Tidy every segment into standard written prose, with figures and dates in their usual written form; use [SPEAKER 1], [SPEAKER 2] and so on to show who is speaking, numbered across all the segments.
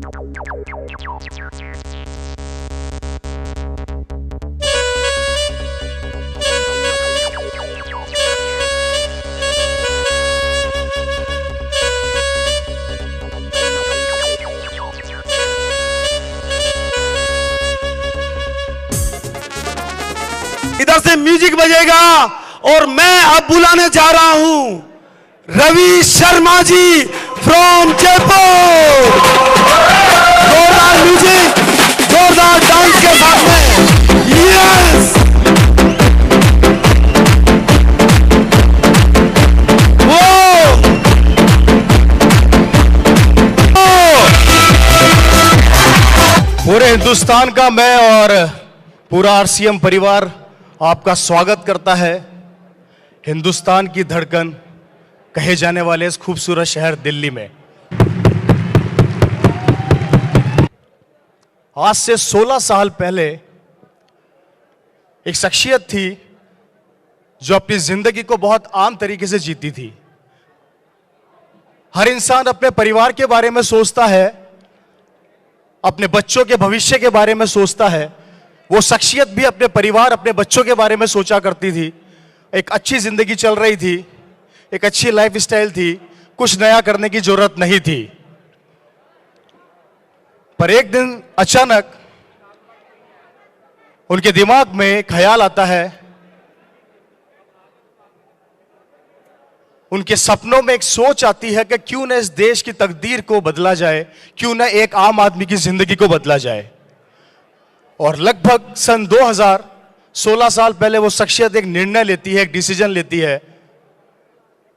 [SPEAKER 1] इधर से म्यूजिक बजेगा और मैं अब बुलाने जा रहा हूं रवि शर्मा जी फ्रॉम जयपुर। जोरदार म्यूजिक, जोरदार डांस के साथ में। यस पूरे हिंदुस्तान का मैं और पूरा आरसीएम परिवार आपका स्वागत करता है हिंदुस्तान की धड़कन कहे जाने वाले इस खूबसूरत शहर दिल्ली में। आज से 16 साल पहले एक शख्सियत थी जो अपनी जिंदगी को बहुत आम तरीके से जीती थी। हर इंसान अपने परिवार के बारे में सोचता है, अपने बच्चों के भविष्य के बारे में सोचता है। वो शख्सियत भी अपने परिवार, अपने बच्चों के बारे में सोचा करती थी। एक अच्छी जिंदगी चल रही थी, एक अच्छी लाइफ स्टाइल थी, कुछ नया करने की जरूरत नहीं थी। पर एक दिन अचानक उनके दिमाग में ख्याल आता है, उनके सपनों में एक सोच आती है कि क्यों न इस देश की तकदीर को बदला जाए, क्यों न एक आम आदमी की जिंदगी को बदला जाए। और लगभग सन 2000, 16 साल पहले वो शख्सियत एक निर्णय लेती है, एक डिसीजन लेती है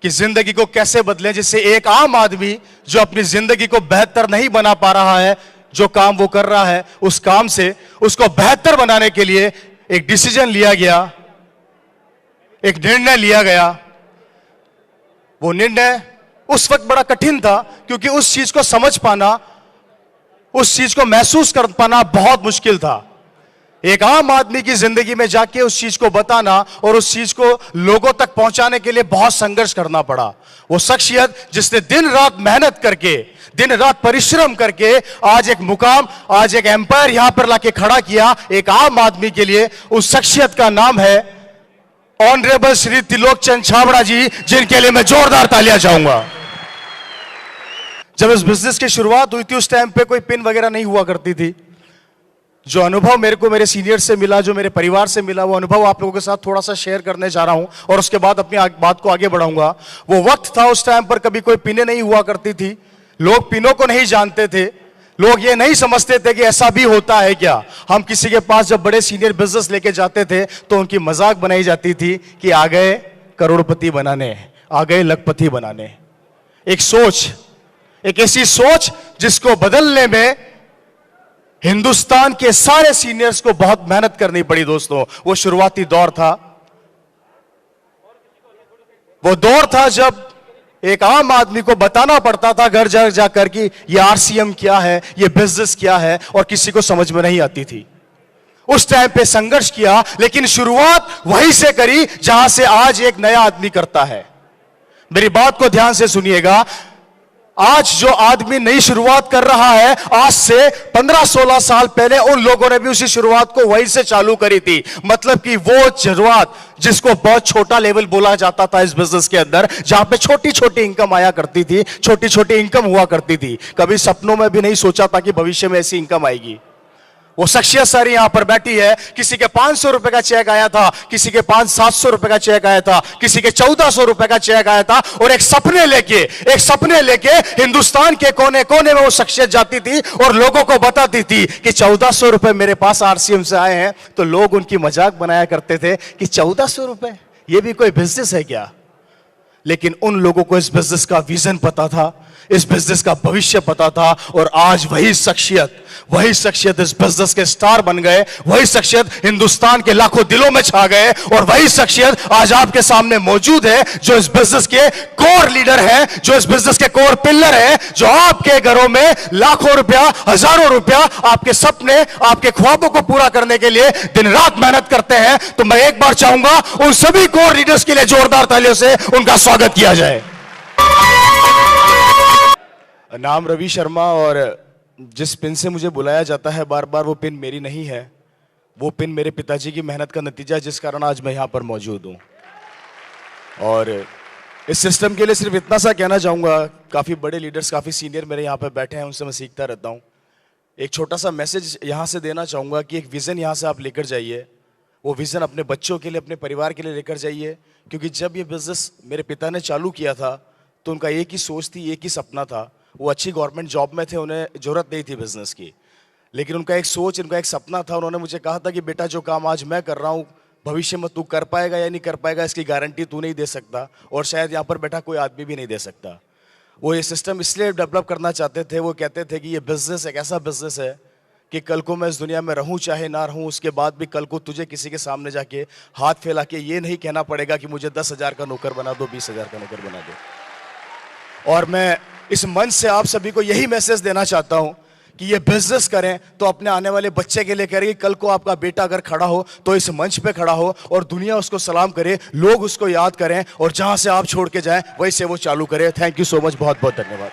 [SPEAKER 1] कि जिंदगी को कैसे बदलें, जिससे एक आम आदमी जो अपनी जिंदगी को बेहतर नहीं बना पा रहा है, जो काम वो कर रहा है उस काम से उसको बेहतर बनाने के लिए एक डिसीजन लिया गया, एक निर्णय लिया गया। वो निर्णय उस वक्त बड़ा कठिन था क्योंकि उस चीज को समझ पाना, उस चीज को महसूस कर पाना बहुत मुश्किल था। एक आम आदमी की जिंदगी में जाके उस चीज को बताना और उस चीज को लोगों तक पहुंचाने के लिए बहुत संघर्ष करना पड़ा। वो शख्सियत जिसने दिन रात मेहनत करके, दिन रात परिश्रम करके आज एक मुकाम, आज एक एम्पायर यहां पर लाके खड़ा किया एक आम आदमी के लिए, उस शख्सियत का नाम है ऑनरेबल श्री त्रिलोक चंद छाबड़ा जी, जिनके लिए मैं जोरदार तालियां चाहूंगा। जब इस बिजनेस की शुरुआत हुई थी उस टाइम पे कोई पिन वगैरह नहीं हुआ करती थी। जो अनुभव मेरे को मेरे सीनियर से मिला, जो मेरे परिवार से मिला, वो अनुभव आप लोगों के साथ थोड़ा सा शेयर करने जा रहा हूं और उसके बाद अपनी बात को आगे बढ़ाऊंगा। वो वक्त था उस टाइम पर कभी कोई पिनें नहीं हुआ करती थी, लोग पिनों को नहीं जानते थे, लोग ये नहीं समझते थे कि ऐसा भी होता है क्या। हम किसी के पास जब बड़े सीनियर बिजनेस लेके जाते थे तो उनकी मजाक बनाई जाती थी कि आ गए करोड़पति बनाने, आ गए लखपति बनाने। एक सोच, एक ऐसी सोच जिसको बदलने में हिंदुस्तान के सारे सीनियर्स को बहुत मेहनत करनी पड़ी दोस्तों। वो शुरुआती दौर था, वो दौर था जब एक आम आदमी को बताना पड़ता था घर जा जाकर कि ये आरसीएम क्या है, ये बिजनेस क्या है, और किसी को समझ में नहीं आती थी। उस टाइम पे संघर्ष किया, लेकिन शुरुआत वहीं से करी जहां से आज एक नया आदमी करता है। मेरी बात को ध्यान से सुनिएगा। आज जो आदमी नई शुरुआत कर रहा है, आज से 15-16 साल पहले उन लोगों ने भी उसी शुरुआत को वहीं से चालू करी थी। मतलब कि वो शुरुआत जिसको बहुत छोटा लेवल बोला जाता था इस बिजनेस के अंदर, जहां पे छोटी छोटी इनकम आया करती थी, छोटी छोटी इनकम हुआ करती थी। कभी सपनों में भी नहीं सोचा था कि भविष्य में ऐसी इनकम आएगी। वो शख्सियत सारी यहां पर बैठी है, किसी के 500 रुपए का चेक आया था, किसी के 500-700 रुपए का चेक आया था, किसी के 1400 रुपए का चेक आया था, और एक सपने लेके हिंदुस्तान के कोने कोने में वो शख्सियत जाती थी और लोगों को बताती थी कि 1400 रुपए मेरे पास आरसीएम से आए हैं। तो लोग उनकी मजाक बनाया करते थे कि 1400 रुपए, ये भी कोई बिजनेस है क्या। लेकिन उन लोगों को इस बिजनेस का विजन पता था, इस बिजनेस का भविष्य पता था, और आज वही शख्सियत इस बिजनेस के स्टार बन गए। वही शख्सियत हिंदुस्तान के लाखों दिलों में छा गए, और वही शख्सियत आज आपके सामने मौजूद है, जो इस बिजनेस के कोर लीडर है, जो इस बिजनेस के कोर पिलर है, जो आपके घरों में लाखों रुपया, हजारों रुपया, आपके सपने, आपके ख्वाबों को पूरा करने के लिए दिन रात मेहनत करते हैं। तो मैं एक बार चाहूंगा उन सभी कोर लीडर्स के लिए जोरदार तालियों से उनका स्वागत किया जाए। नाम रवि शर्मा, और जिस पिन से मुझे बुलाया जाता है बार बार, वो पिन मेरी नहीं है, वो पिन मेरे पिताजी की मेहनत का नतीजा है, जिस कारण आज मैं यहाँ पर मौजूद हूँ। और इस सिस्टम के लिए सिर्फ इतना सा कहना चाहूँगा, काफ़ी बड़े लीडर्स, काफ़ी सीनियर मेरे यहाँ पर बैठे हैं, उनसे मैं सीखता रहता हूँ। एक छोटा सा मैसेज यहाँ से देना चाहूँगा कि एक विज़न यहाँ से आप लेकर जाइए, वो विज़न अपने बच्चों के लिए, अपने परिवार के लिए लेकर जाइए। क्योंकि जब ये बिज़नेस मेरे पिता ने चालू किया था तो उनका एक ही सोच थी, एक ही सपना था। वो अच्छी गवर्नमेंट जॉब में थे, उन्हें ज़रूरत नहीं थी बिज़नेस की, लेकिन उनका एक सोच, उनका एक सपना था। उन्होंने मुझे कहा था कि बेटा, जो काम आज मैं कर रहा हूँ, भविष्य में तू कर पाएगा या नहीं कर पाएगा, इसकी गारंटी तू नहीं दे सकता, और शायद यहाँ पर बैठा कोई आदमी भी नहीं दे सकता। वो ये सिस्टम इसलिए डेवलप करना चाहते थे, वो कहते थे कि ये बिज़नेस एक ऐसा बिज़नेस है कि कल को मैं इस दुनिया में रहूं चाहे ना रहूं, उसके बाद भी कल को तुझे किसी के सामने जाके हाथ फैला के ये नहीं कहना पड़ेगा कि मुझे 10,000 का नौकर बना दो, 20,000 का नौकर बना दो। और मैं इस मंच से आप सभी को यही मैसेज देना चाहता हूं कि ये बिजनेस करें तो अपने आने वाले बच्चे के लिए करें। कल को आपका बेटा अगर खड़ा हो तो इस मंच पे खड़ा हो और दुनिया उसको सलाम करे, लोग उसको याद करें, और जहां से आप छोड़ के जाएं वहीं से वो चालू करे। थैंक यू सो मच, बहुत बहुत धन्यवाद।